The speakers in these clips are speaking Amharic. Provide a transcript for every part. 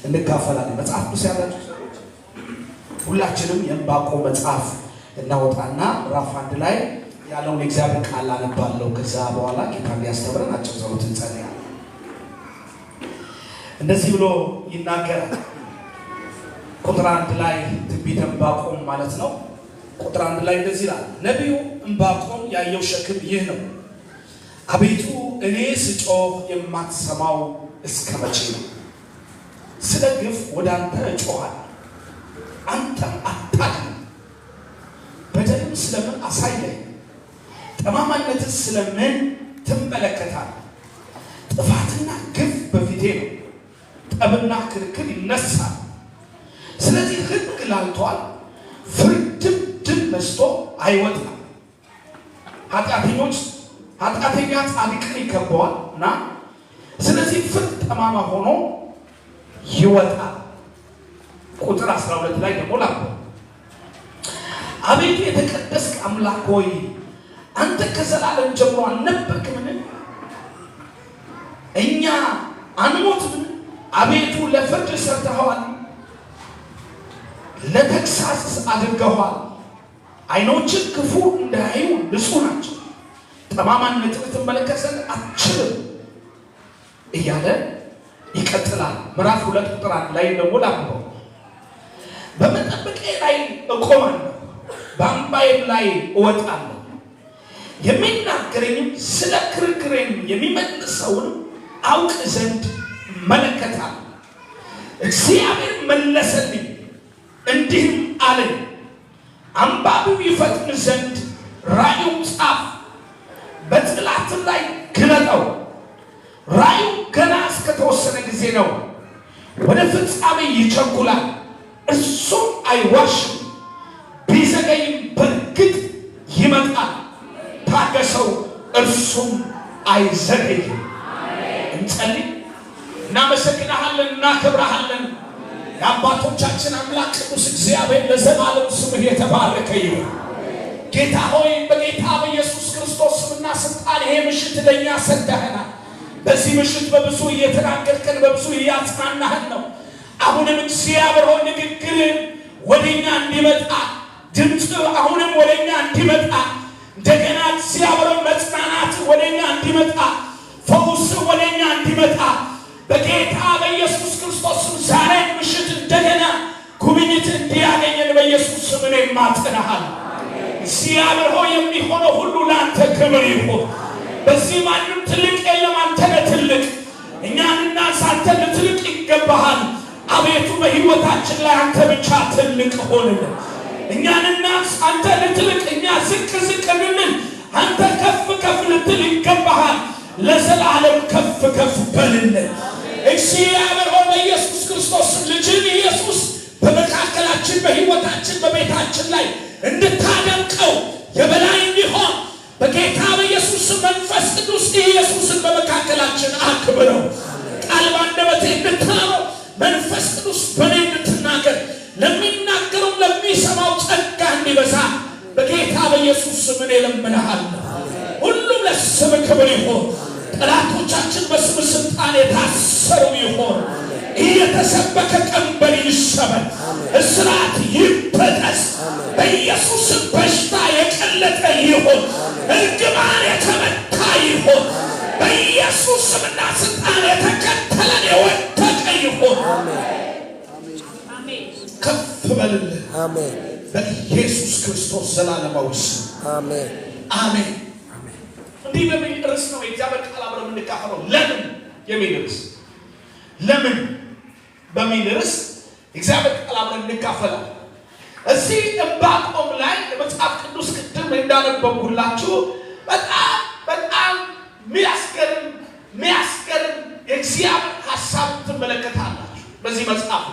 እንካፈላለን። መጽሐፍ ቅዱስ ያላችሁ ሰዎች ሁላችንም የዕንባቆም መጽሐፍ እናወጣና ምዕራፍ 1 ላይ ያለውን የእግዚአብሔር ቃል አነባለሁ። ከዛ በኋላ ጌታ እንዲያስተምረን አጭር ጸሎት እንጸልያለን። እንደዚህ ብሎ ይናገራል። ቁጥር 1 ላይ ትንቢተ ዕንባቆም ማለት ነው። ቁጥር 1 ላይ እንደዚህ ይላል። ነቢዩ ዕንባቆም ያየው ሸክም ይህ ነው። አቤቱ እኔ ስጮህ የማትሰማው እስከ መቼ ነው? ስለ ግፍ ወደ አንተ እጮሃለሁ፣ አንተም አታድንም። በደልም ስለምን አሳየኝ? ጠማማነትስ ስለምን ትመለከታለህ? ጥፋትና ግፍ በፊቴ ነው፣ ጠብና ክርክር ይነሳል። ስለዚህ ሕግ ላልቷል፣ ፍርድም ድል ነስቶ አይወጣም። ኃጢአተኛ ጻድቅን ይከበዋል እና ስለዚህ ፍርድ ጠማማ ሆኖ ይወጣል። ቁጥር 12 ላይ ደግሞ ላምበው። አቤቱ የተቀደስክ አምላክ ሆይ አንተ ከዘላለም ጀምሮ አልነበርክምን? እኛ አንሞትምን? አቤቱ ለፍርድ ሰርተኸዋል፣ ለተግሣጽ አድርገዋል። ዓይኖችህ ክፉ እንዳያዩ ንጹሕ ናቸው፣ ጠማማነትን ልትመለከት ዘንድ አትችልም እያለ ይቀጥላል። ምዕራፍ 2 ቁጥር 1 ላይ ደግሞ ላምበው። በመጠበቂያዬ ላይ እቆማለሁ፣ በአምባዬም ላይ እወጣለሁ። የሚናገረኝም ስለ ክርክሬም የሚመልሰውን አውቅ ዘንድ እመለከታለሁ። እግዚአብሔር መለሰልኝ እንዲህም አለኝ፣ አንባቢው ይፈጥን ዘንድ ራእዩን ጻፍ፣ በጽላትም ላይ ግለጠው። ራእዩ ገና እስከተወሰነ ጊዜ ነው፣ ወደ ፍጻሜ ይቸኩላል፣ እርሱም አይዋሽም። ቢዘገይም በእርግጥ ይመጣል፣ ታገሰው፣ እርሱም አይዘገይም። እንጸልይ። እናመሰግናሃለን፣ እናከብረሃለን። የአባቶቻችን አምላክ ቅዱስ እግዚአብሔር ለዘላለም ስምህ የተባረከ ይሁን። ጌታ ሆይ በጌታ በኢየሱስ ክርስቶስ ስምና ስልጣን ይሄ ምሽት ለእኛ ሰጥተኸናል። በዚህ ምሽት በብዙ እየተናገርከን በብዙ እያጽናናህን ነው። አሁንም እግዚአብሔር ሆይ ንግግርን ወደኛ እንዲመጣ ድምፅ አሁንም ወደኛ እንዲመጣ እንደገና እግዚአብሔር መጽናናት ወደኛ እንዲመጣ ፈውስ ወደኛ እንዲመጣ በጌታ በኢየሱስ ክርስቶስ ስም ዛሬ ምሽት እንደገና ጉብኝት እንዲያገኘን በኢየሱስ ስም እኔ እማጸናሃለሁ። እግዚአብሔር ሆይ የሚሆነው ሁሉ ለአንተ ክብር ይሁን። በዚህ ማንም ትልቅ የለም፣ አንተ ነህ ትልቅ። እኛንና አንተ ልትልቅ ይገባሃል። አቤቱ በሕይወታችን ላይ አንተ ብቻ ትልቅ ሆንልን። እኛንና አንተ ልትልቅ፣ እኛ ዝቅ ዝቅ እንልን። አንተ ከፍ ከፍ ልትል ይገባሃል። ለዘላለም ከፍ ከፍ በልልን። እግዚአብሔር ሆይ በኢየሱስ ክርስቶስ ልጅን ኢየሱስ በመካከላችን በሕይወታችን በቤታችን ላይ እንድታደምቀው የበላይ እንዲሆን በጌታ በኢየሱስ መንፈስ ቅዱስ ኢየሱስን በመካከላችን አክብረው። ቃል ባንደበቴ እንድታረው መንፈስ ቅዱስ በእኔ እንድትናገር ለሚናገረው ለሚሰማው ጸጋ እንዲበዛ በጌታ በኢየሱስ ስም እኔ እለምንሃለሁ። ሁሉም ለስም ክብር ይሁን። ጠላቶቻችን በስም ስልጣን የታሰሩ ይሆን። እየተሰበከ ቀንበር ይሰበር፣ እስራት ይበጠስ። በኢየሱስ በሽታ የቀለጠ ይሁን፣ እርግማን የተመታ ይሁን። በኢየሱስ ስምና ስልጣን የተከተለን የወደቀ ይሁን። ከፍ በልልን በኢየሱስ ክርስቶስ ዘላለማዊ ስም አሜን፣ አሜን። እንዲህ በሚል ርዕስ ነው የእግዚአብሔር ቃል አብረን የምንካፈለው። ለምን የሚል ርዕስ፣ ለምን በሚል ርዕስ እግዚአብሔር ቃል አብረን እንካፈላለን። እዚህ ዕንባቆም ላይ የመጽሐፍ ቅዱስ ቅድም እንዳነበብኩላችሁ በጣም በጣም የሚያስገርም የእግዚአብሔር ሐሳብ ትመለከታላችሁ በዚህ መጽሐፍ።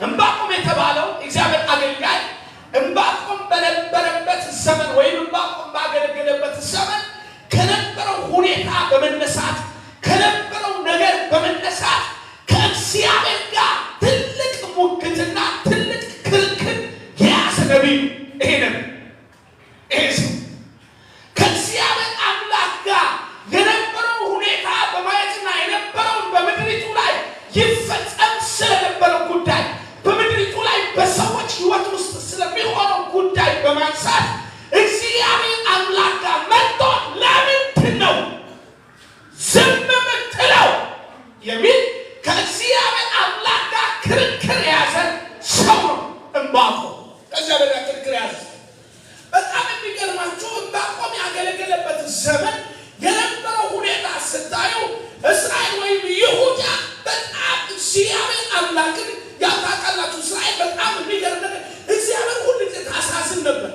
ዕንባቆም የተባለው እግዚአብሔር አገልጋይ ዕንባቆም በነበረበት ዘመን ወይም ዕንባቆም ባገለገለበት ዘመን ከነበረው ሁኔታ በመነሳት ከነበረው ነገር በመነሳት ከእግዚአብሔር ጋር ትልቅ ሙግትና ትልቅ ክርክር የያዘ ነቢይ ይሄ ነቢይ ይሄ ሰው ከእግዚአብሔር አምላክ ጋር የነበረው ሁኔታ በማየትና የነበረውን በምድሪቱ ላይ ይፈጸም ስለነበረው ጉዳይ በምድሪቱ ላይ በሰዎች ሕይወት ውስጥ ስለሚሆነው ጉዳይ በማንሳት እግዚአብሔር አምላክ ጋር መጥቶ ለምንድን ነው ዝም የምትለው የሚል ከእግዚአብሔር አምላክ ጋር ክርክር የያዘ ሰው ነው ዕንባቆም። ከእግዚአብሔር ጋር ክርክር የያዘ በጣም የሚገርማችሁ ዕንባቆም ያገለገለበት ዘመን የነበረው ሁኔታ ስታዩ እስራኤል ወይም ይሁዳ በጣም እግዚአብሔር አምላክን ያታውቃላችሁ። እስራኤል በጣም የሚገርም ነገር እግዚአብሔር ሁሉ ጊዜ ታሳዝን ነበር።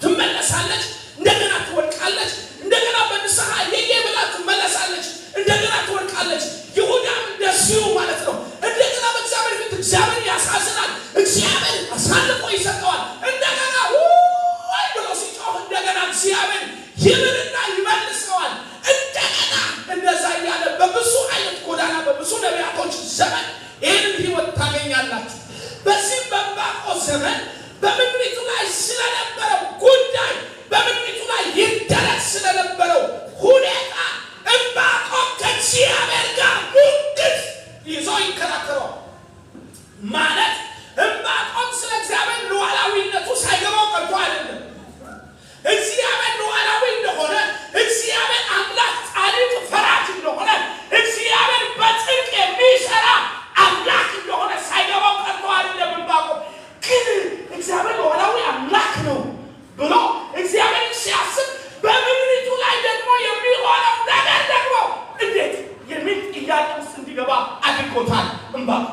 ትመለሳለች፣ እንደገና ትወድቃለች፣ እንደገና በንስሐ የየ ብላ ትመለሳለች፣ እንደገና ትወድቃለች። ይሁዳም እንደዚሁ ማለት ነው። እንደገና በእግዚአብሔር ፊት እግዚአብሔር ያሳዝናል፣ እግዚአብሔር አሳልፎ ይሰጠዋል። እንደገና ወይ ብሎ ሲጮህ እንደገና እግዚአብሔር ይምርና ይመልሰዋል። እንደገና እንደዛ እያለ በብዙ አይነት ጎዳና በብዙ ነቢያቶች ዘመን ይህን ሕይወት ታገኛላችሁ። በዚህ በዕንባቆም ዘመን በምድሪቱ ላይ ስለነበረው ጉዳይ በምድሪቱ ላይ ይደረግ ስለነበረው ሁኔታ ዕንባቆም ከእግዚአብሔር ጋር ሙግት ይዞ ይከራከረዋል። ማለት ዕንባቆም ስለ እግዚአብሔር ሉዓላዊነቱ ሳይገባው ቀርቶ አይደለም። እግዚአብሔር ሉዓላዊ እንደሆነ፣ እግዚአብሔር አምላክ ጻድቅ ፈራጅ እንደሆነ፣ እግዚአብሔር በጽድቅ የሚሰራ አምላክ እንደሆነ ሳይገባው ቀርቶ አይደለም። ዕንባቆም ግን እግዚአብሔር ሉዓላዊ አምላክ ነው ብሎ እግዚአብሔር ሲያስብ በምድሪቱ ላይ ደግሞ የሚሆነው ነገር ደግሞ እንዴት የሚል ጥያቄ ውስጥ እንዲገባ አድርጎታል። ዕንባቆም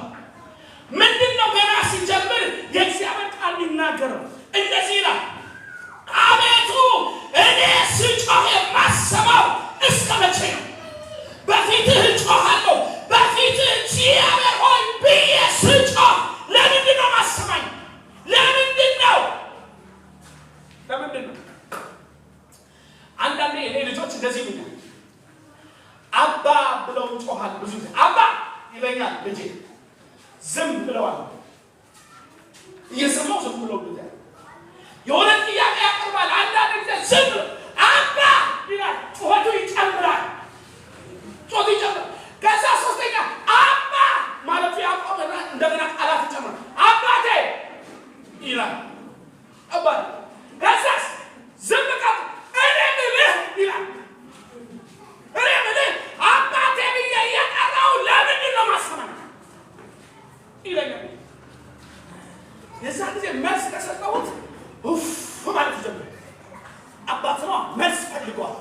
ምንድን ነው? ገና ሲጀምር የእግዚአብሔር ቃል የሚናገረው እንደዚህ ይላል፣ አቤቱ እኔ ስጮህ የማሰማው እስከ መቼ ነው? በፊትህ እጮሃለሁ፣ በፊትህ እግዚአብሔር ሆይ ብዬ ስጮህ ለምንድን ነው ማሰማኝ? ለምንድን ነው? አንዳንዴ እኔ ልጆች እንደዚህ ብኛል፣ አባ ብለው ጮሃል። ብዙ ጊዜ አባ ይለኛል ልጄ፣ ዝም ብለዋል። እየሰማው ዝም ብለው ብኛል። የሆነ ጥያቄ ያቀርባል። አንዳንድ ጊዜ ዝም ብሎ አባ ይላል። ጩኸቱ ይጨምራል፣ ጩኸቱ ይጨምራል። ከዛ ሶስተኛ አባ ማለቱ ያቆመና እንደገና ቃላት ይጨምራል። አባቴ ይላል። አባቴ ከዛስ ዝም ቃል እኔ ምልህ ይላል። እኔ ምልህ አባቴ ብዬ እየጠራው ለምንድን ነው ማሰማኝ ይለኛል። የዛ ጊዜ መልስ ከሰጠሁት ማለት ጀምር አባት ነው መልስ ፈልጓል።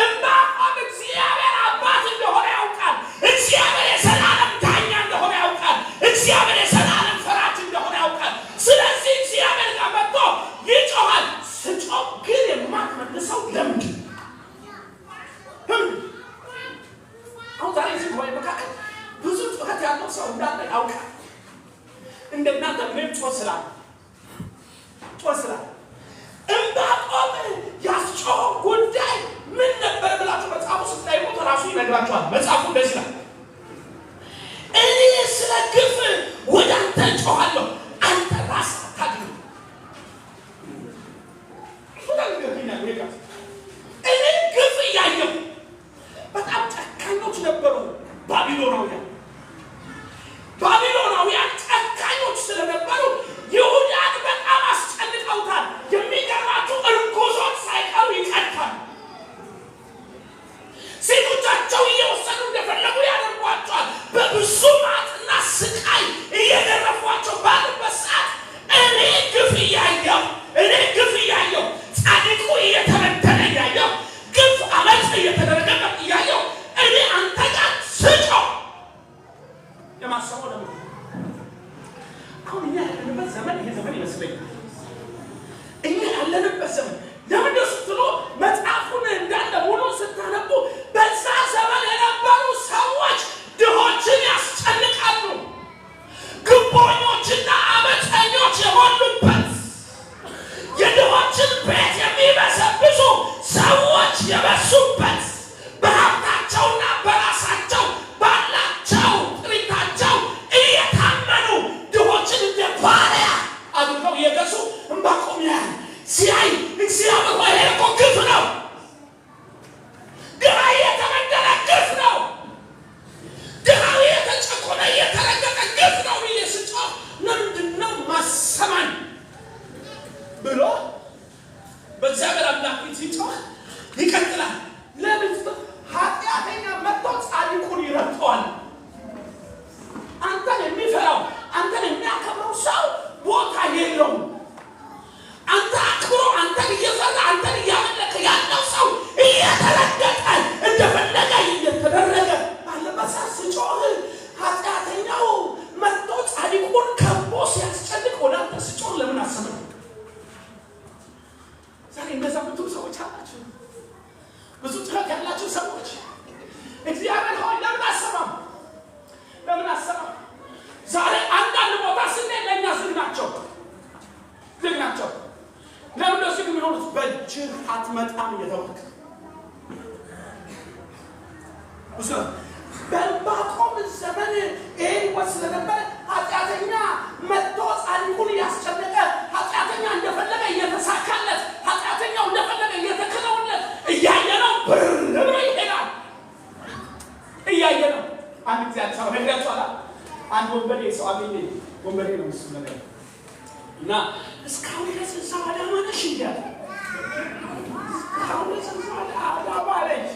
ዕንባቆም እግዚአብሔር አባት እንደሆነ ያውቃል። እግዚአብሔር የዘላለም ዳኛ እንደሆነ ያውቃል። እግዚአብሔር የዘላለም ፈራጅ እንደሆነ ያውቃል። ስለዚህ እግዚአብሔር ጋር መጥቶ ይጮሃል። ስጮህ ግን የማትመልሰው ለምንድን ነው? አሁን ዛሬ እዚህ ጉባኤ መካከል ብዙ ጩኸት ያለው ሰው እንዳለ ያውቃል። እንደናንተ ምን ጮህ ስላለ ዕንባቆም ያስጮኸው ጉዳይ ምን ነበር ብላችሁ መጽሐፉ ስታይቁት ራሱ ይነግራችኋል። መጽሐፉ እንደዚህ ነው፣ እኔ ስለ ግፍ ወደ አንተ ጮኻለሁ፣ አንተ ራስህ አታድንም። እኔ ግፍ እያየሁ በጣም ጨካኞች ነበሩ ባቢሎናውያን። ጨካኞች ስለነበሩ ይሁዳን በጣም አስጨንቀውታል። የሚገርማችሁ እርጉዞች ሳይቀሩ ይቀድማል። ሴቶቻቸው እየወሰዱ እንደፈለጉ ያደርጓቸዋል። በብዙ ማጥና ስቃይ እየገረፏቸው ባሉበት ሰዓት እኔ ግፍ እያየሁ ጻድቁ እየተበደለ እያየሁ ግፍ አመፅ እየተደረገበት እያየሁ እኔ አንተ ጋር ስጮህ የማሰበው ለምን አሁን እኛ ያለንበት ዘመን ይሄ ዘመን ይመስለኛል። እኛ ያለንበት ዘመን ለምን ስትሉ መጽሐፉን እንዳለ ሙሉ ስታነቡ በዛ ዘመን የነበሩ ሰዎች ድሆችን ያስጨንቃሉ። ግቦኞችና አመፀኞች የሞሉበት የድሆችን ቤት የሚበሰብሱ ሰዎች የበሱበት በሀብታቸውና በራሳቸው ባላቸው ጥሪታቸው እየታመኑ ድሆችን እንደ ባሪያ አድርገው የገዙ ስጮህ ኃጢአተኛው መጥቶ ጻድቁን ከቦ ሲያስጨንቅ ወደ አንተ ስጮህ ለምን አሰብህ? ዛሬ እንደዛ ብትሉ ሰዎች አላችሁ። ብዙ ጥረት ያላችሁ ሰዎች እግዚአብሔር ሆይ ለምን አሰማም? ለምን አሰማም? ዛሬ አንዳንድ ቦታ ስንሄድ ለእኛ ዝግ ናቸው። ለምን እንደዚህ የሚሆኑት? በእጅህ አትመጣም እየተባልክ በዕንባቆም ዘመን ይሄን ወስደ ነበር። ኃጢአተኛ መጥቶ ጻድቁን እያስጨነቀ ኃጢአተኛ እንደፈለገ እየተሳካለት ኃጢአተኛው እንደፈለገ እየተከለውለት እያየነው ብር ብሎ ይሄዳል። እያየነው አንድ ጊዜ አዲስ አበባ ነግራችኋል። አንድ ወንበዴ ሰው አገኘ። ወንበዴ ነው እሱ ነገር እና እስካሁን ድረስ እዛው አዳማ ነሽ እያለ እስካሁን ድረስ እዛው አዳማ ነሽ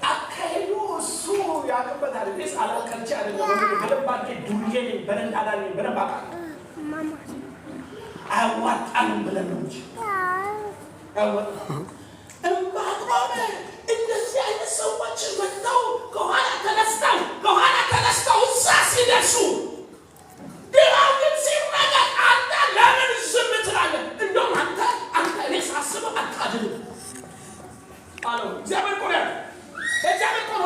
አካሄዱ እሱ ያቀበታል። እኔስ አላቀልቼ አይደለም በደንባቄ ዱርዬ ነኝ በረንዳዳ ነኝ በደንብ አውቃለሁ። አያዋጣንም ብለን ነው እንጂ ዕንባቆም እንደዚህ አይነት ሰዎች መጥተው ከኋላ ተነስተው እዛ ሲደርሱ ድራው ግን ሲረጋግ አንተ ለምን ዝም ትላለህ? እንደውም አንተ እኔ ሳስበው አታድንም አለው። እግዚአብሔር እኮ ነው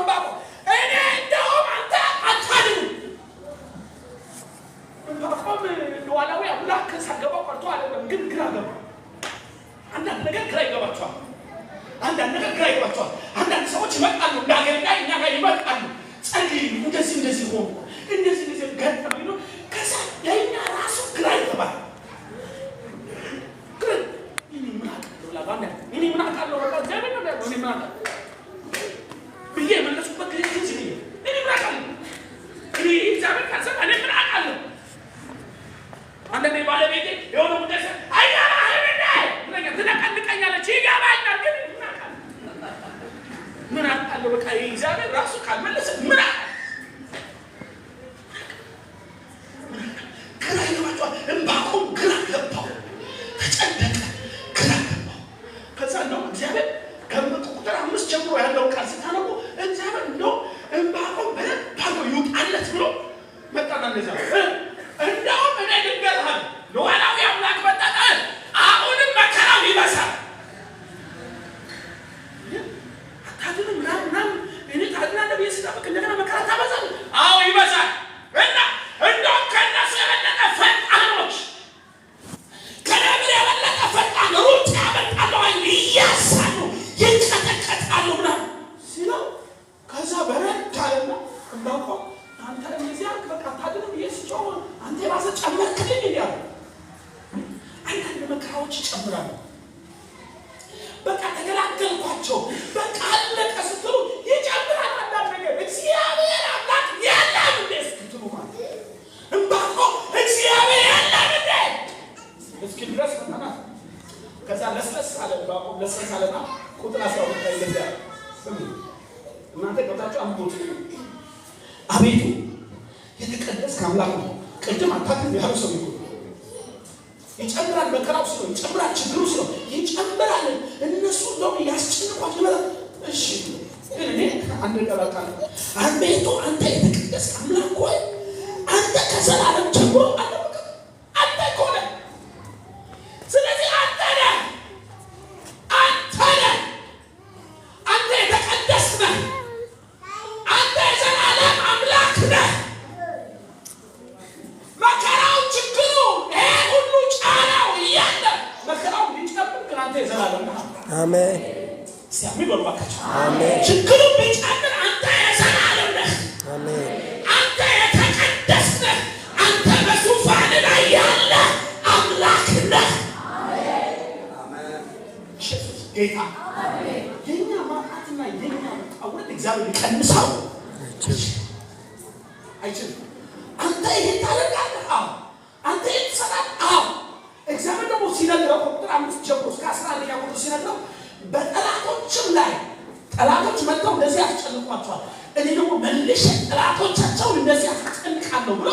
ዕንባቆም እኔ እንደውም አንተ አታድንም። ዕንባቆም ሉዓላዊ አምላክ ሳገባው ቀርቶ አይደለም፣ ግን ግራ ገባ። አንዳንድ ነገር ግራ ይገባቸዋል። አንዳንድ ሰዎች ይመጣሉ እንዳገርጋይ እኛ ጋር ይመጣሉ። ጸልይ እንደዚህ ሆኖ እንደዚህ ገጠም ይሉ ከዛ ለእኛ ራሱ ግራ ይገባል። ግን እኔ ምን አውቃለሁ እግዚአብሔር ነው ያለው። እኔ ምን አውቃለሁ ብዬ መለስኩበት ጊዜ እኔ ምን አውቃለሁ እግዚአብሔር ካልሰማ እኔ ምን አውቃለሁ። አንዳንዴ ባለቤቴ የሆነ ጉዳይ ትነቀንቀኛለች፣ ይገባኛል፣ ግን ምን አውቃለሁ በቃ እግዚአብሔር ራሱ ካልመለሰ ምን ግራ ይገባቸዋል። ዕንባቆም ግራ ገባው፣ ተጨነቀ፣ ግራ ገባው። ከዛ ነው እግዚአብሔር ከቁጥር 5 ጀምሮ ያለው ቃል ስታነቡ እግዚአብሔር እንደው ዕንባቆም በደንብ ይውጣለት ብሎ መጣና እንደዛ እንደውም እኔ ድንገርሃል ሉዓላዊ አምላክ መጣጣ አሁንም መከራው ይበሳል። አታድንም ምናምን እኔ ታድና ነብይ ስጠብቅ እንደገና መከራ ታበዛል። አዎ ይበሳል። እና እንደውም ከእነሱ የበለጠ ፈጣኖች ከነብር የበለጠ ፈጣን ሩጫ ያመጣሉ፣ እያሳሉ ይንቀጠቀጣሉ ምናምን ሲለው ከዛ በረድ አለና ዕንባቆም አንተ እንደዚያ በቃ አታድንም እየስጮህ አንተ የባሰ ጨመርክልኝ እያሉ አንዳንድ መከራዎች ይጨምራሉ። በቃ ተገላገልኳቸው በቃ አለቀ ስትሉ ይጨምራል። አንዳንድ ነገር እግዚአብሔር አምላክ የለም እንዴ ስትሉ ማለት ዕንባቆም እግዚአብሔር የለም እንዴ እስኪ ድረስ ፈተና። ከዛ ለስለስ አለ ዕንባቆም ለስለስ አለና ቁጥር 12 ላይ ይላል እናንተ ገብታችሁ አንብቡት። አቤቱ የተቀደስክ አምላክ ነው። ቅድም አታውቅም ያለው ሰው ይሁን ይጨምራል። መከራው ስለ ይጨምራል፣ ችግሩ ስለ ይጨምራል። እነሱ እንደው ያስጨንቋቸው ማለት እሺ እኔ አንድ ቀላቃል አቤቱ አንተ የተቀደስክ አምላክ ሆይ አንተ ከዘላለም ጀምሮ አንተ ኮነ። ስለዚህ አንተ ነህ አንተ የተቀደስክ ነህ፣ አንተ የዘላለም አምላክ ነህ። መከራው ችግሩ ሁሉ ጫናው እያለ መከራው ቢጨምር ግን አንተ የዘላለም ነህ። አሜን። ሲያሚ በርባካቸው አሜን። ችግሩ ቢጨምር አንተ የዘላለም ነህ። አሜን። አንተ የተቀደስክ ነህ። አንተ በዙፋን ላይ ያለ አምላክ ነህ። አሜን። ኢየሱስ ጌታ። አሜን። የኛ ማጣትና የኛ መጣወል እግዚአብሔር ሊቀንሰው አይችልም። አንተ ይሄን ታደርጋለህ። አዎ አንተ ይሄን ትሰራለህ። አዎ እግዚአብሔር ደግሞ ሲነግረው ቁጥር 5 ጀምሮ እስከ 11 ቁጥር ሲነግረው በጠላቶችም ላይ ጠላቶች መጥተው እንደዚህ ያስጨንቋቸዋል፣ እኔ ደግሞ መልሼ ጠላቶቻቸውን እንደዚህ አስጨንቃለሁ ብሎ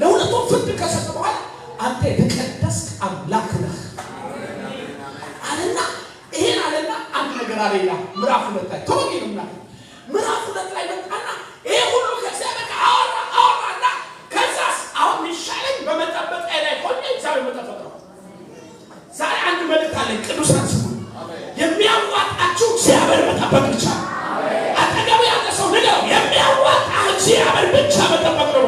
ለሁለቱም ፍርድ ከሰጠ በኋላ አንተ የተቀደስክ አምላክ ነህ አለና ይሄን አለና አንድ ነገር አለና ምዕራፍ 2 ላይ ተወኝ ነው ምዕራፍ 2 ላይ መጣና እግዚአብሔር ብቻ መጠበቅ ነው።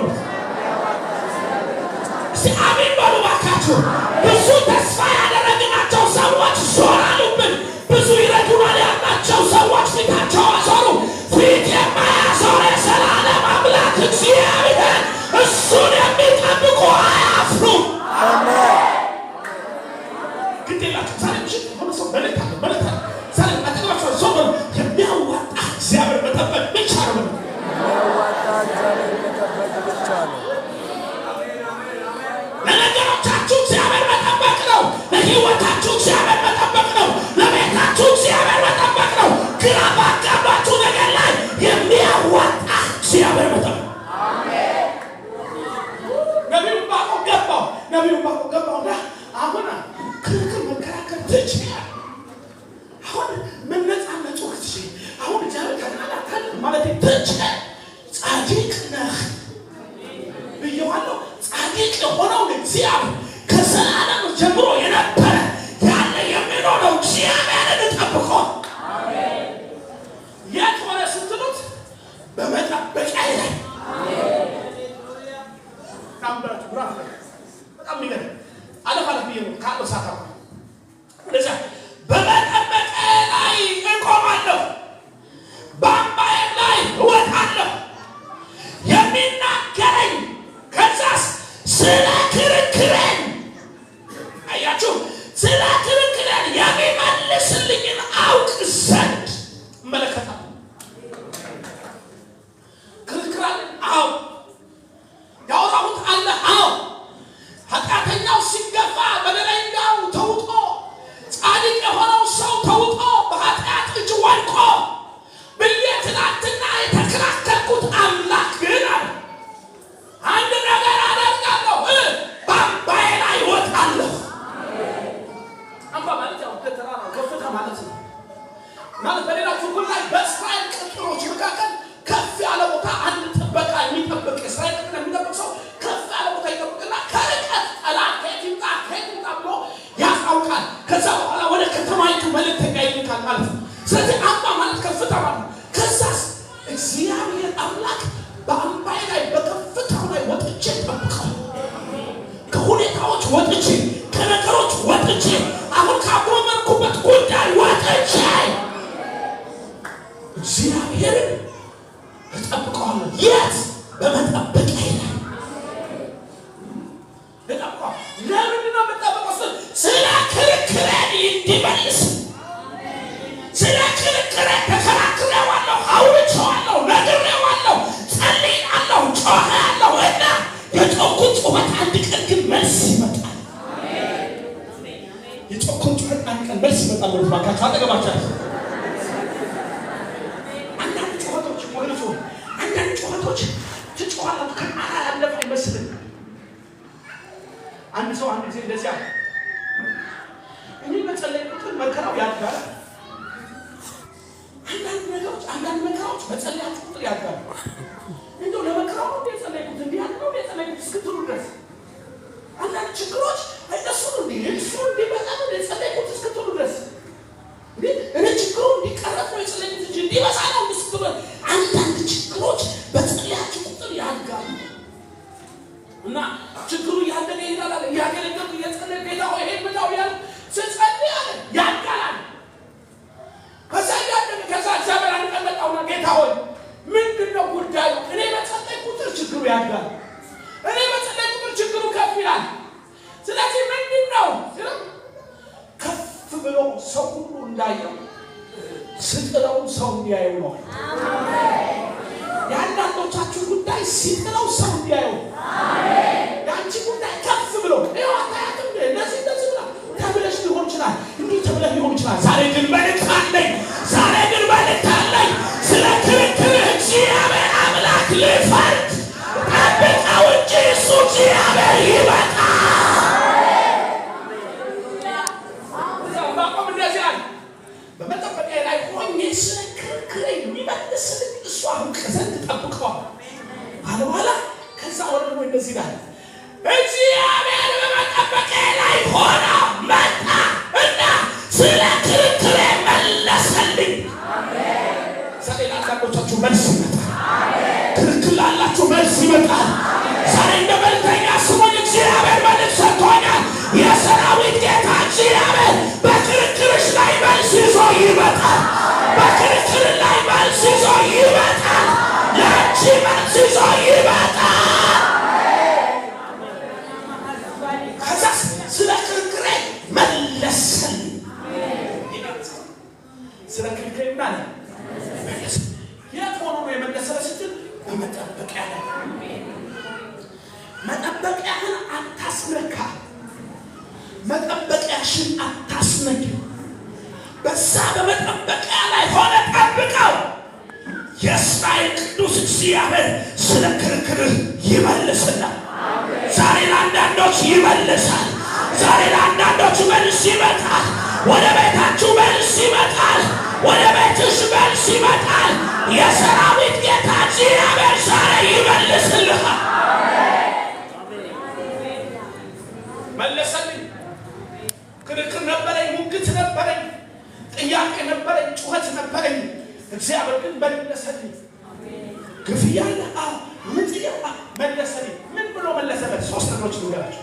አሜን በሉ እባካችሁ። ብዙ ተስፋ ያደረግናቸው ሰዎች ዞራሉብን። ብዙ ይረዱናል ያልናቸው ሰዎች ፊታቸው አዞሩ። ፊት የማያዞር የዘላለም አምላክ እግዚአብሔር እሱን የሚጠብቁ አያፍሩም። ግድ የላችሁ ዛሬ ምሽት ሆነ ሰው መልእክት ዛሬ አጠገባቸው ሰው የሚያዋጣ እግዚአብሔር መጠበቅ ብቻ ነው። ለነገሮቻችሁ እግዚአብሔር መጠበቅ ነው። ለሕይወታችሁ እግዚአብሔር መጠበቅ ነው። ለቤታችሁ እግዚአብሔር መጠበቅ ነው። ግራ ባጋባችሁ ነገር ላይ የሚያዋጣ እግዚአብሔር መጠበቅ። ነቢዩ ባቆ ገባውና አሁን ክርክር መከራከር ትችያለህ። አሁን መነጻነቱ ትችይ አሁን እግዚአብሔር ካላታል ማለት ትችይ ጻድቅ ነህ ብየዋለሁ። ጻድቅ የሆነው እግዚአብሔር ከዘላለም ጀምሮ የነበረ ያለ የሚኖረው እግዚአብሔርን ጠብቆ የት ሆነ ስትሉት በመጠበቂያ ላይ ታምራት ብራፍ በጣም ይገርም አለፍ ብዬ ነው ካለው ሳታ ለዛ በመጠበቂያ ላይ እቆማለሁ፣ በአምባዬ ላይ እወጣለሁ። የሚናገረኝ ከዛስ ስለ ክርክሬን አያችሁ፣ ስለ ክርክሬን የሚመልስልኝን አውቅ ዘንድ እመለከታለሁ። ክርክር አለ፣ አዎ። ያወራሁት አለ፣ አዎ። ኃጢአተኛው ሲገፋ በደለኛው ተውጦ ጻድቅ የሆነው ሰው ተውጦ በኃጢአት እጅ ወድቆ ብዬ ትናንትና የተከራከርኩት አምላክ ግን አለ አንድ ነገር አደርጋለሁ፣ በአምባዬ ላይ እወጣለሁ። አምባ ማለት ያው ከተራራ ከፍታ ማለት ነው። ማለት በሌላ ትርጉም ላይ በእስራኤል ቅጥሮች መካከል ከፍ ያለ ቦታ አንድ ጥበቃ የሚጠብቅ እስራኤል ቅጥር የሚጠብቅ ሰው ከፍ ያለ ቦታ ይጠብቅና ከርቀት ጠላት ከየት ይምጣ ብሎ ያስታውቃል። ከዛ በኋላ ወደ ከተማይቱ መልእክተኛ ይልካል ማለት ነው። ስለዚህ አምባ ማለት ከፍታ ማለት ነው። ከዛስ እግዚአብሔር አምላክ በአምባዬ ላይ በከፍታው ላይ ወጥቼ ጠብቀው፣ ከሁኔታዎች ወጥቼ፣ ከነገሮች ወጥቼ፣ አሁን ካቆመንኩበት ጉዳይ ወጥቼ እግዚአብሔርን እጠብቀዋለሁ። የት? በመጠበቂያ ላይ እጠብቀዋለሁ። ለምንድን ነው የምጠብቀው? ስለ ክርክሬን እንዲመልስ። ስለ ክርክሬን ተከራክሬዋለሁ፣ አውርቼዋለሁ፣ ነግሬዋለሁ፣ ጸልያለሁ፣ ጮኸያለሁ እና የጮኩት ጩኸት አንድ ቀን ግን መልስ ይመጣል። የጮኩት ጩኸት አንድ ቀን መልስ ይመጣል። ባካችሁ አጠገባችሁ አንዳንድ ጩኸቶች ትጮኻላችሁ፣ ከጣራ ያለፈ አይመስልም። አንድ ሰው አንድ ጊዜ እንደዚህ አለ፣ እኔ በጸለይ ቁጥር መከራው ያድጋል። አንዳንድ መከራዎች በጸለያችሁ ቁጥር ያድጋል። እንደው ለመከራው ነው የጸለይኩት እንዲህ ያለው የጸለይኩት እስክትሉ ድረስ አንዳንድ ችግሮች እነሱ እንዲበዛ ነው የጸለይኩት እስክትሉ ድረስ እኔ ችግሩ እንዲቀረፍ ነው የጸለይኩት እንጂ እንዲበዛ ነው እስክትሉ። አንዳንድ ችግሮች በጸለያችሁ ቁጥር ያድጋሉ እና ችግሩ ያደገ ይላል ያገለገሉ የጸለይ ጌታ ሆይ ይሄን ምታው ያል ስጸልይ አለ ያድጋል። ከዛ ያደገ ከዛ እግዚአብሔር አንቀመጣውና ጌታ ሆይ ምንድነው ጉዳዩ? እኔ በጸለይ ቁጥር ችግሩ ያድጋል፣ እኔ በጸለይ ቁጥር ችግሩ ከፍ ይላል። ስለዚህ ምንድነው ከፍ ብሎ ሰው ሁሉ እንዳየው ስጥለው ሰው እንዲያየው ነው። አሜን። የአንዳንዶቻችሁ ጉዳይ ሲጥለው ሰው እንዲያየው፣ አሜን። ያንቺ ጉዳይ ከፍ ብሎ ይኸው አታያትም እንደዚህ ብላ ተብለሽ ሊሆን ይችላል፣ እንዲህ ተብለሽ ሊሆን ይችላል። ዛሬ ግን መልእክት አለኝ፣ ስለ ክርክር እግዚአብሔር አምላክ ሊፈርድ ጠብቀው እንጂ እሱ እግዚአብሔር ይመጣል። በመጠበቂያ ላይ ሆኜ ስለ ክርክር የሚመልስልኝ እሱ አውቅ ዘንድ ጠብቀዋል አለ በኋላ። ከዛ ወደ ደግሞ እንደዚህ ይላል፣ እግዚአብሔር በመጠበቂያ ላይ ሆኖ መጣ እና ስለ ክርክር መለሰልኝ። ዛሬ ለአንዳንዶቻችሁ መልስ ይመጣል። ክርክር ላላችሁ መልስ ይመጣል። ዛሬ እንደ መልእክተኛ ስሙኝ። እግዚአብሔር መልስ ሰጥቶኛል። የሰራዊት ጌታ እግዚአብሔር በክርክርሽ ላይ መልስ ይዞ ይመጣል። በክርክር ላይ መልስ ይዞ ይመጣል። ለአንቺ መልስ ይዞ ይመጣል። ከዛ ስለ ክርክሬ መለሰልኝ። ስለ ክርክሬ ማለት መለሰ። የት ሆኖ ነው የመለሰው ስትል በመጠበቂያ ላይ። መጠበቂያህን አታስነካ። መጠበቂያሽን አታስነኪ። በዛ በመጠበቂያ ላይ ሆነ ጠብቀው። የእስራኤል ቅዱስ እግዚአብሔር ስለ ክርክርህ ይመልስናል። ዛሬ ለአንዳንዶች ይመልሳል። ዛሬ ለአንዳንዶች መልስ ይመጣል። ወደ ቤታችሁ መልስ ይመጣል። ወደ ቤትሽ መልስ ይመጣል። የሰራዊት ጌታ እግዚአብሔር ዛሬ ይመልስልሃል። መለሰልኝ። ክርክር ነበረኝ፣ ሙግት ነበረኝ፣ ጥያቄ ነበረኝ፣ ጩኸት ነበረኝ። እግዚአብሔር ግን መለሰልኝ። ግፍያ አለ። ምን ጥያቄ መለሰልኝ። ምን ብሎ መለሰለት? ሶስት ነገሮች ልንገራችሁ።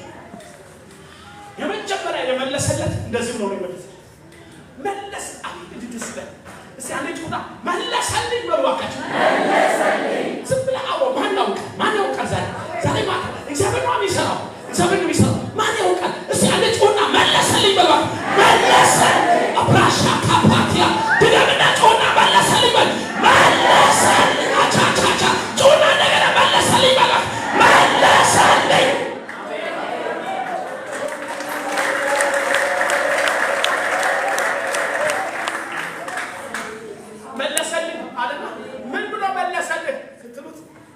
የመጀመሪያ የመለሰለት እንደዚህ ብሎ ነው የመለሰለት። መለስ እስቲ አንዴ ጩኸታ መለሰልኝ ብሎ ባካችሁ። መለሰልኝ። ዝም ብለህ አዎ፣ ማን ያውቃል? ዛሬ ማታ እግዚአብሔር ነው የሚሰራው። እግዚአብሔር ነው የሚሰራው። ማን ያውቃል? እስቲ አንዴ ጩኸታ መለሰልኝ ብሎ መለሰልኝ። አብራሻ ካፓቲያ ድገምና ጩኸታ መለሰልኝ በል። መለሰልኝ። አቻቻቻ ጩኸታ እንደገና መለሰልኝ በል። መለሰልኝ።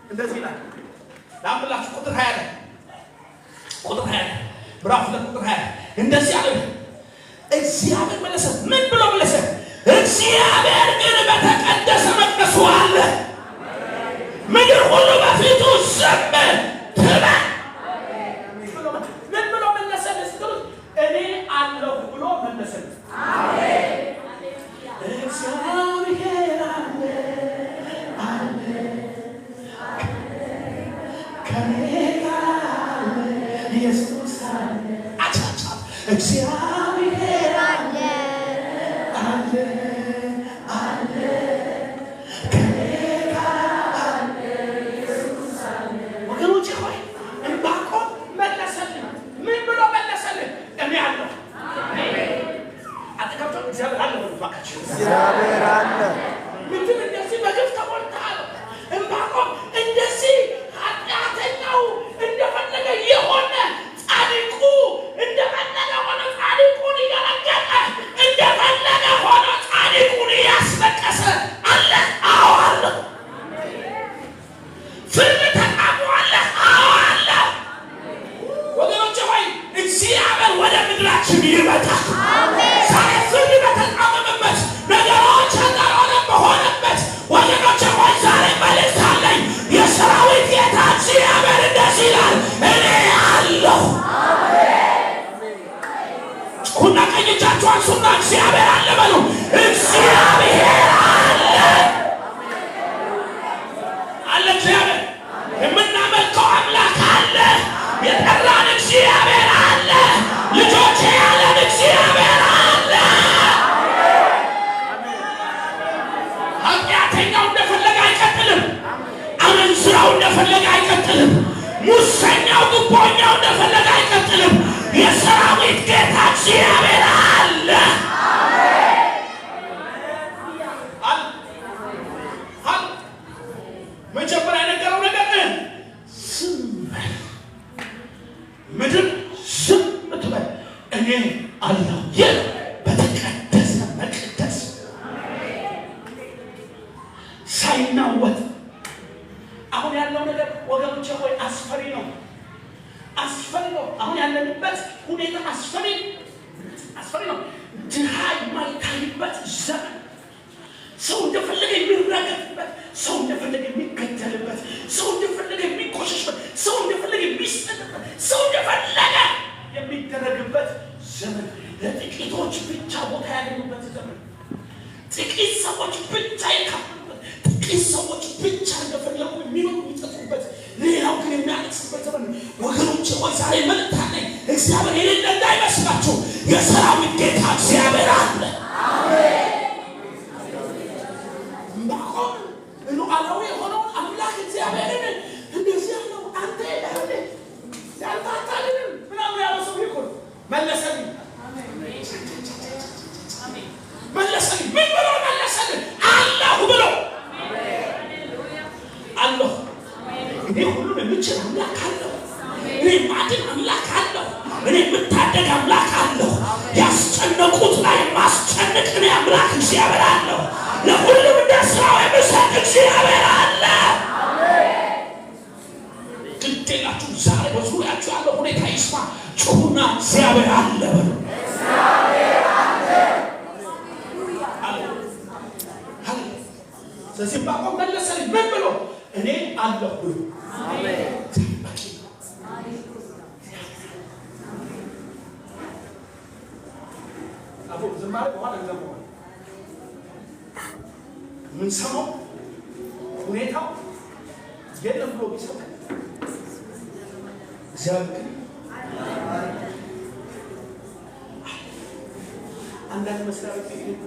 እንደዚህ ይላል። ላምብላችሁ ቁጥር 20 ላይ ምዕራፍ 2 ቁጥር 20 እንደዚህ አለ። እግዚአብሔር መለሰ። ምን ብሎ መለሰ? እግዚአብሔር ግን በተቀደሰ መቅደሱ አለ፣ ምድር ሁሉ በፊቱ ዝም ትበል። ምን ብሎ መለሰ? እኔ አለሁ ብሎ መለሰ። አሜን። እግዚአብሔር አለ እግዚአብሔር አለ ከኔ ጋር አለ ኢየሱስ አለ። ወገኖቼ ሆይ ዕንባቆም መለሰልኝ። ምን ብሎ መለሰልኝ? እኔ አለሁ። አጠገብቶ እግዚአብሔር አለ ባካችሁ። እግዚአብሔር አለ። ምንድን እንደዚህ በግፍ ተሞልተሃል። ዕንባቆም እንደዚህ ኃጢአተኛው እንደፈለገ የሆነ ጻድቁ እንደፈለገ ሆነ ጻድቁን እያረገጠ እንደፈለገ ሆነ ጻድቁን እያስለቀሰ አለ። አዎ አለ። ፍርድ ተቃውሟል። አዎ አለ። ወገኖቼ ሆይ እግዚአብሔር ወደ ምድራችን ይመጣል። ዛሬ ፍርድ በተቃወመበት ነገሮች ተቃወመ በሆነበት ወገኖቼ ሆይ ዛሬ መልእክት አለኝ። የሰራዊት ጌታ እግዚአብሔር እንደዚህ ይላል፣ እኔ አለሁ። ሁና ቀኝ እጃችሁ አንሱና እግዚአብሔር አለ በሉ። እግዚአብሔር አለ አለ። እግዚአብሔር የምናመልከው አምላክ አለ። የጠራን እግዚአብሔር አለ። ልጆቼ ያለን እግዚአብሔር አለ። ኃጢአተኛው እንደፈለገ አይቀጥልም። አመንዝራው እንደፈለገ አይቀጥልም። ሙሰኛው ግቦኛው እንደፈለገ አይቀጥልም። የሰራዊት ጌታ እግዚአብሔር አለ። መጀመሪያ የነገረው ነገር ዝም በል፣ ምድር ዝም ትበል፣ እኔ አለሁ። ይህ በተቀደሰ መቅደስ ሳይናወጥ አሁን ያለው ነገር ወገኖቼ ሆይ አስፈሪ ነው። አሁን ያለንበት ሁኔታ አስፈሪ ነው። ድሃ የማይታይበት ዘመን፣ ሰው እንደፈለገ የሚረገጥበት፣ ሰው እንደፈለገ የሚገደልበት፣ ሰው እንደፈለገ የሚቆሸሽበት፣ ሰው እንደፈለገ የሚሰጥበት፣ ሰው እንደፈለገ የሚደረግበት ዘመን፣ ለጥቂቶች ብቻ ቦታ ያገኙበት ዘመን፣ ጥቂት ሰዎች ብቻ የካፈሉበት፣ ጥቂት ሰዎች ብቻ እንደፈለጉ የሚኖሩበት እኔ ሁሉን የምችል አምላክ አለሁ። እኔ ማድን አምላክ አለሁ። እኔ የምታደግ አምላክ አለሁ። ያስጨነቁት ላይ ማስጨነቅ እኔ አምላክ እግዚአብሔር አለሁ። ለሁሉም እንደ ስራው የምሰጥ እግዚአብሔር አለ። ግዴላችሁ ዛሬ በዙሪያችሁ ያለው ሁኔታ ይስማ። ጩሁና እግዚአብሔር አለ በሉ። ስለዚህ ባቆም መለሰልኝ ምን ብሎ እኔ አለሁ ብሎ ዝማሬ በኋላ እንዘምረዋለን። የምንሰማው ሁኔታው የለም ብሎ ቢሰማ እግዚአብሔር አንዳንድ መስሪያ ቤት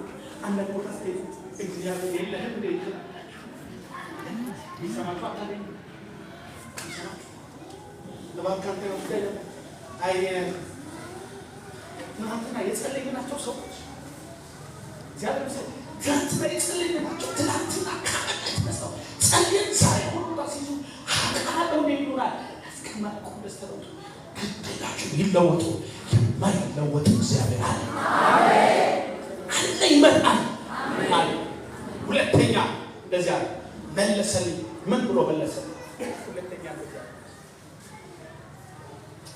አንዳንድ ቦታ ስትሄዱ እግዚአብሔር የለህም እንደ ይችላል ይሰማችሁ አታገኙ ይሰማችሁ ለባካንተ ወስደህ ትናንትና የጸለይናቸው ሰዎች እግዚአብሔር ሰው ትናንትና የጸለይናቸው ትናንትና ካመነት መስለው ጸልየን ዛሬ ሆኖ ሲይዙ አቃለው ይሉናል። እስከማቆም ደስተው ግዴላችሁ ይለወጡ። የማይለወጥ እግዚአብሔር አለ አለ ይመጣል አለ። ሁለተኛ እንደዚህ አለ መለሰልኝ። ምን ብሎ መለሰልኝ? ሁለተኛ እንደዚህ አለ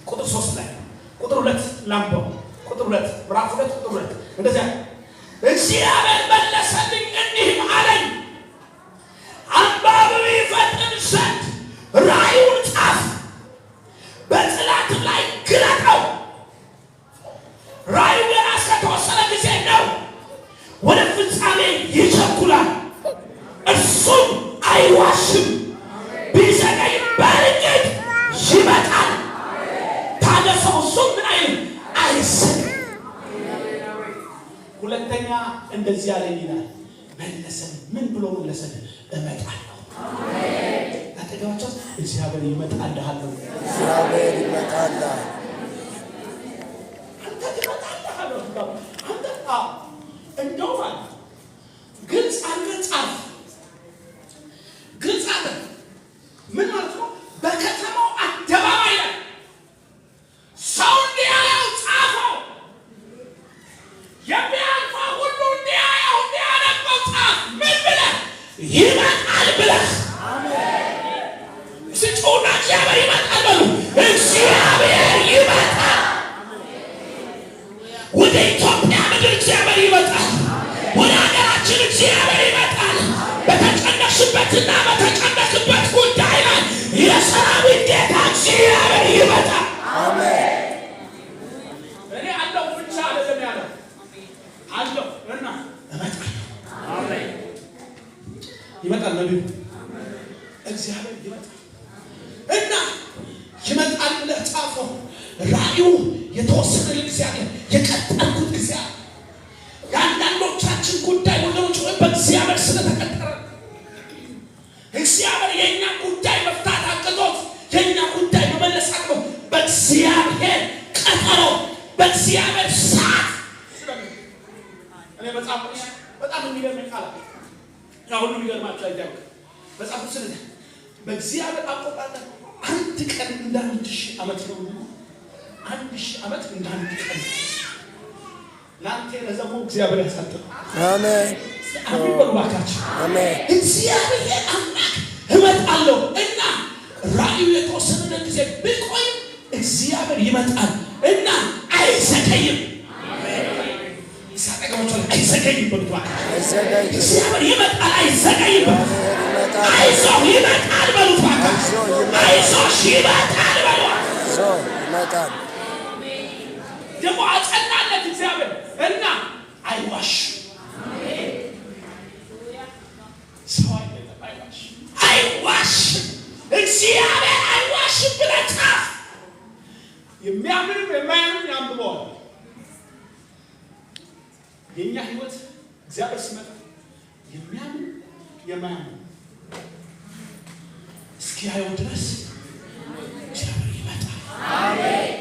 ቁጥር 3 ላይ ቁጥር 2 ላምበው ቁጥር 2 ምዕራፍ 2 ቁጥር 2 እንደዚህ አለ እግዚአብሔር መለሰልኝ እንዲህም አለኝ አንባቢው ይፈጥን ዘንድ ራእዩን ጻፍ፣ በጽላት ላይ ግለጠው። ራእዩ ገና እስከተወሰነ ጊዜ ነው፣ ወደ ፍጻሜ ይቸኩላል፣ እርሱም አይዋሽም። ቢዘገይም በእርግጥ ይመጣል። ታገሰው፣ እሱም ምን አይልም አይሰግም። ሁለተኛ እንደዚህ ያለኝ ይላል መለሰን። ምን ብሎ መለሰን? እመጣለሁ። አጠገባቸው እግዚአብሔር ይመጣልሃል። እግዚአብሔር ይመጣልሃል። አንተ ትመጣልሃል። አንተ እንደው ማለት ግልጽ አድርገህ ጻፍ። ግልጽ አድርገህ ምን ማለት ነው? በከተማው አደባባይ ላይ ሰው እንዲያየው ጻፈው። የሚያልፈው ሁሉ እንዲያየው እንዲያነበው ጻፍ። ምን ብለህ? ይመጣል ብለህ ስጮና እግዚአብሔር ይመጣል በሉ። እግዚአብሔር ይመጣል። ወደ ኢትዮጵያ ምድር እግዚአብሔር ይመጣል። ወደ ሀገራችን እግዚአብሔር ይመጣል። በተጨነቅሽበትና በተጨነቅበት ጉዳይ ላይ የሰራዊት ጌታ እግዚአብሔር ይመጣል። አሜን። እኔ አለሁ ብቻ አይደለም ያለው አለሁ እና እመጣለሁ። አሜን። ይመጣል ነብዩ እግዚአብሔር ይመጣል እና ይመጣል ብለህ ጻፈው። ራእዩ የተወሰነ እግዚአብሔር የቀጠልኩት ጊዜ የአንዳንዶቻችን ጉዳይ ወገኖች በእግዚአብሔር ስለተቀጠረ እግዚአብሔር የእኛ ጉዳይ መፍታት አቅቶት የእኛ ጉዳይ መመለስ አቅቶ በእግዚአብሔር ቀጠሮ በእግዚአብሔር ሰዓት እኔ መጽሐፍ በጣም የሚገርም ቃል ሁሉ የሚገርማቸው አይደለም። መጽሐፍ ስለ በእግዚአብሔር አቆጣጠር አንድ ቀን እንደ 1000 ዓመት ነው። 1000 ዓመት እንደ አንድ ቀን ላንተ ለዘሙ እግዚአብሔር ያሳጥር። አሜን። አሜን በባካችሁ አሜን። እግዚአብሔር አምላክ እመጣለሁ እና ራእዩ የተወሰነ ጊዜ ቢቆይ እግዚአብሔር ይመጣል እና አይዘገይም። አይዘገይም በሉት። እግዚአብሔር ይመጣል አይዘገይም። አይዞህ ይመጣል በሉት። አይዞሽ ይመጣል በሉት። ይመጣል ደግሞ አጸናለት እግዚአብሔር እና አይዋሽም። ሰው አይደለም አይዋሽም። አይዋሽም እግዚአብሔር አይዋሽም ብለህ ጻፍ። የሚያምንም የማያምንም ያንብበዋል። የኛ ህይወት እግዚአብሔር ሲመጣ የሚያምን የማያምን እስኪያየው ድረስ እግዚአብሔር ይመጣል። አሜን።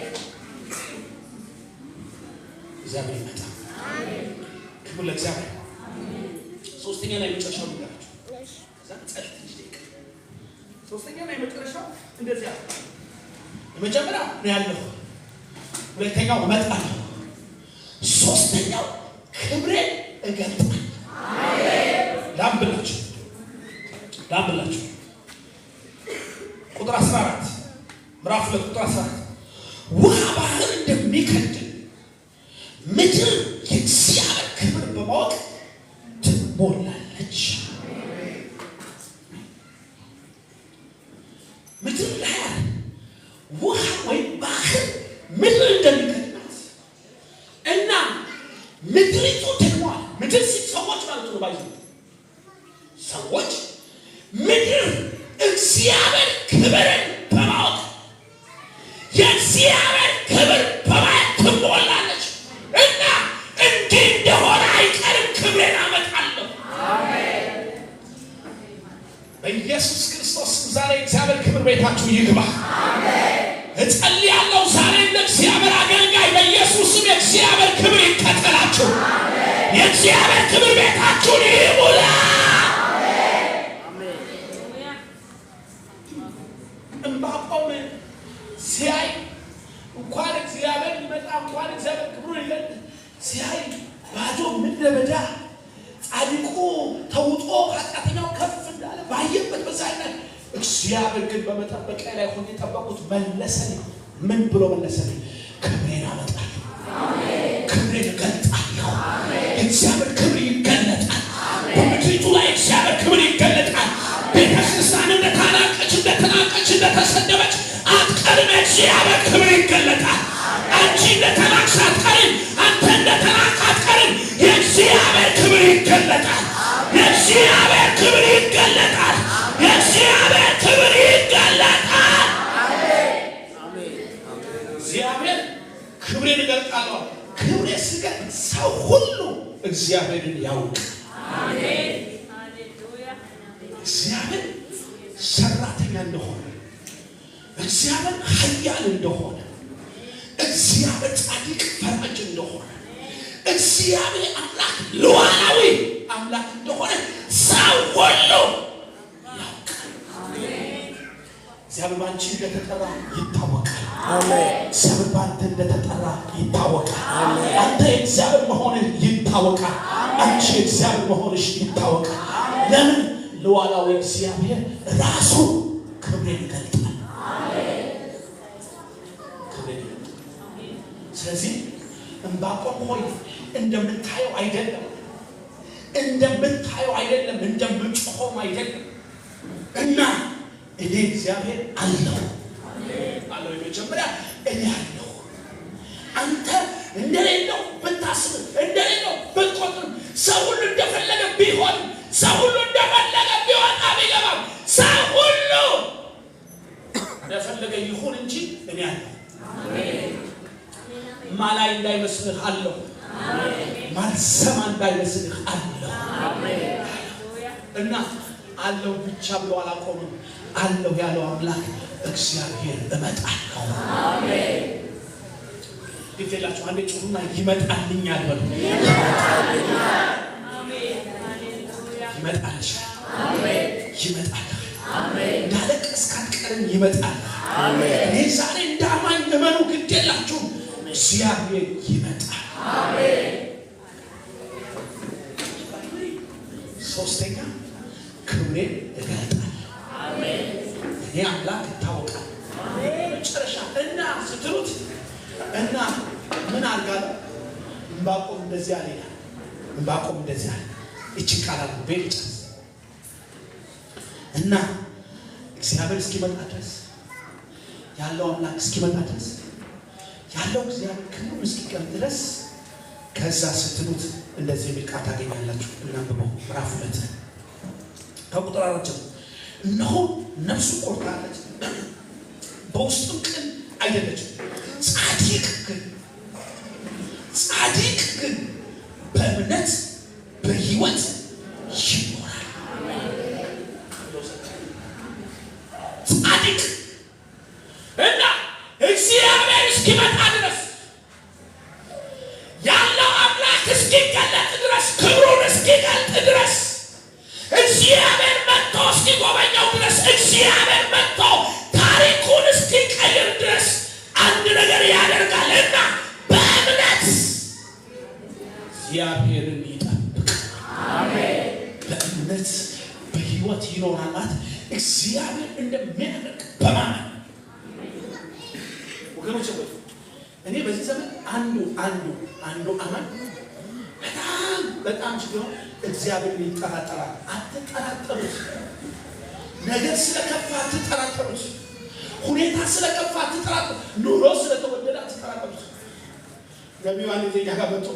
እግዚአብሔር ይመጣል። ክብር ለእግዚአብሔር። ሶስተኛ ላይ መጨረሻው ልንገራችሁ። እዛ ጸሎት ሶስተኛው ነው የመጨረሻው እንደዚህ አለ። የመጀመሪያው ነው ያለው፣ ሁለተኛው እመጣለሁ፣ ሶስተኛው ክብሬን እገልጣለሁ። አሜን። ላምብላችሁ ቁጥር 14 ምዕራፍ 2 ቁጥር 14 ውሃ ባህር እንደሚከድን ምድር የእግዚአብሔር ክብር በማወቅ ትሞላለች። ምድር ላይ ውሃ ወይም ባህር ምድር እንደሚከድናት እና ምድሪቱ ደግሞ ምድር ሰዎች ማለት ነው ባይዙ ሰዎች ምድር እግዚአብሔር ክብርን በማወቅ የእግዚአብሔር ክብር በማየት ትሞላለች እና እንዲህ እንደሆነ አይቀርም፣ ክብሬን አመጣለሁ። አሜን። በኢየሱስ ክርስቶስ ዛሬ እግዚአብሔር ክብር ቤታችሁ ይግባ። አሜን። እጸልያለሁ ዛሬ ለእግዚአብሔር አገልጋይ በኢየሱስም የእግዚአብሔር ክብር ይከተላችሁ። አሜን። የእግዚአብሔር ክብር ቤታችሁን ይሙላ። እምባቆም ሲያይ እንኳን እግዚአብሔር ሊመጣ እንኳን እግዚአብሔር ክብሩን ይገል ሲያይ ባዶ ምድረ በዳ ጻድቁ ተውጦ ኃጢአተኛው ከፍ እንዳለ ባየበት በዛ ላይ እግዚአብሔር ግን በመጠበቂያ ላይ ሆኖ የጠበቁት መለሰልኝ። ምን ብሎ መለሰልኝ? ክብሬን አመጣለሁ። አሜን። ክብሬን እገልጣለሁ። አሜን። እግዚአብሔር ክብር ይገለጣል። አሜን። በምድሪቱ ላይ እግዚአብሔር ክብር ይገለጣል። ቤተክርስቲያን እንደተናቀች እንደተሰደበች አትቀርም። እግዚአብሔር ክብር ይገለጣል። አንቺ እንደተናቅሽ አትቀርም። አንተ እንደተናቅ አትቀርም። የእግዚአብሔር ክብር ይገለጣል። የእግዚአብሔር ክብር ይገለጣል። የእግዚአብሔር ክብር ይገለጣል። እግዚአብሔር ክብሬን እገልጣለሁ። ክብሬ ሲገለጥ ሰው ሁሉ እግዚአብሔርን ያውቅ። አሜን። እግዚአብሔር ሰራተኛ እንደሆነ፣ እግዚአብሔር ኃያል እንደሆነ፣ እግዚአብሔር ጻድቅ ፈራጅ እንደሆነ፣ እግዚአብሔር አምላክ ሉዓላዊ አምላክ እንደሆነ ሰው ሁሉ ያውቃል። እግዚአብሔር ባንቺ እንደተጠራ ይታወቃል። አሜን። እግዚአብሔር ባንተ እንደተጠራ ይታወቃል። አሜን። አንተ እግዚአብሔር መሆንህ ይታወቃል። አንቺ እግዚአብሔር መሆንሽ ይታወቃል። ለምን? ሉዓላዊ እግዚአብሔር ራሱ ክብሬን ይገልጣል። አሜን። ክብሬን ይገልጣል። ስለዚህ ዕንባቆም ሆይ እንደምታየው አይደለም፣ እንደምጮኸው አይደለም እና እኔ እግዚአብሔር አለሁ። አለሁ የመጀመሪያ እኔ አለሁ። አንተ እንደሌለው ብታስብ እንደሌለው ብትቆጥር ሰው ሁሉ እንደፈለገ ቢሆን ሰው ሁሉ እንደፈለገ ቢወጣ ቢገባም ሰው ሁሉ እንደፈለገ ይሁን እንጂ እኔ አለሁ። ማላይ እንዳይመስልህ አለሁ። ማልሰማ እንዳይመስልህ አለሁ። እና አለሁ ብቻ ብሎ አላቆምም። አለሁ ያለው አምላክ እግዚአብሔር እመጣለሁ። አሜን። ይፈላችሁ አንዴ ጩሁና ይመጣልኛል በሉ። ይመጣልኛል። አሜን። ሃሌሉያ። ይመጣልሽ። አሜን። ይመጣል። አሜን። እንዳለቀስ ካትቀርም ይመጣል። አሜን። እኔ ዛሬ እንዳማኝ እመኑ፣ ግድ የላችሁም። እግዚአብሔር ይመጣል። አሜን። ሶስተኛ ክብሬን እገልጣለሁ። አሜን። እኔ አምላክ ይታወቃል። አሜን። መጨረሻ እና ስትሉት እና ምን አድርጋለሁ? ዕንባቆም እንደዚህ አለ ይላል። ዕንባቆም እንደዚህ አለ። እቺ ቃላት በልጭ እና እግዚአብሔር እስኪመጣ ድረስ ያለው አምላክ እስኪመጣ ድረስ ያለው እግዚአብሔር ክብሩ እስኪቀር ድረስ ከዛ ስትሉት እንደዚህ የሚል ቃል ታገኛላችሁ። እናንብበው ምዕራፍ 2 ከቁጥር 4 ጀምሮ እነሆ ነፍሱ ቆርጣለች፣ በውስጡም ቅን አይደለችም። ጻድቅ ግን በእምነት በሕይወት ይኖራል። ጻድቅ እና እግዚአብሔር እስኪመጣ ድረስ ያለው አምላክ እስኪገለጥ ድረስ ክብሩን እስኪገልጥ ድረስ እግዚአብሔር መጥቶ እስኪጎበኘው ድረስ እግዚአብሔር እግዚአብሔርን ይጠብቅ። አሜን። በእምነት በህይወት ይኖራል ማለት እግዚአብሔር እንደሚያደርግ በማመን ወገኖች ሆይ እኔ በዚህ ዘመን አንዱ አማን በጣም ችግር እግዚአብሔርን ይጠራጠራል። አትጠራጠሩት። ነገር ስለከፋ አትጠራጠሩት። ሁኔታ ስለከፋ አትጠራጠሩት። ኑሮ ስለተወደደ አትጠራጠሩት። ነቢዩ አንድ ጊዜ እኛ ጋር መጥቶ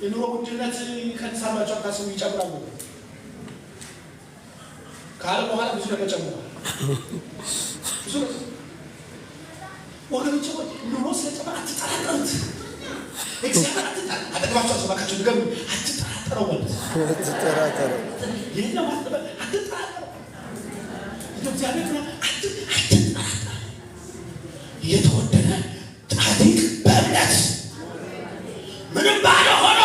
የኑሮ ውድነት ከንሳማቸው አታስቡ ይጨምራሉ ካለ በኋላ ብዙ ነገር ጨምሯል። ብዙ ወገኖች ሆይ ኑሮ ስለጨመረ አትጠራጠሩት። እግዚአብሔር አጠገባቸው አሰባካቸው ንገሩ። አትጠራጠረው ማለት አትጠራጠረው። ይህን ለማስጠበቅ አትጠራጠረው። እግዚአብሔር ብሎ አትጠራጠረው። የተወደደ ጻድቅ በእምነት ምንም ባልሆነ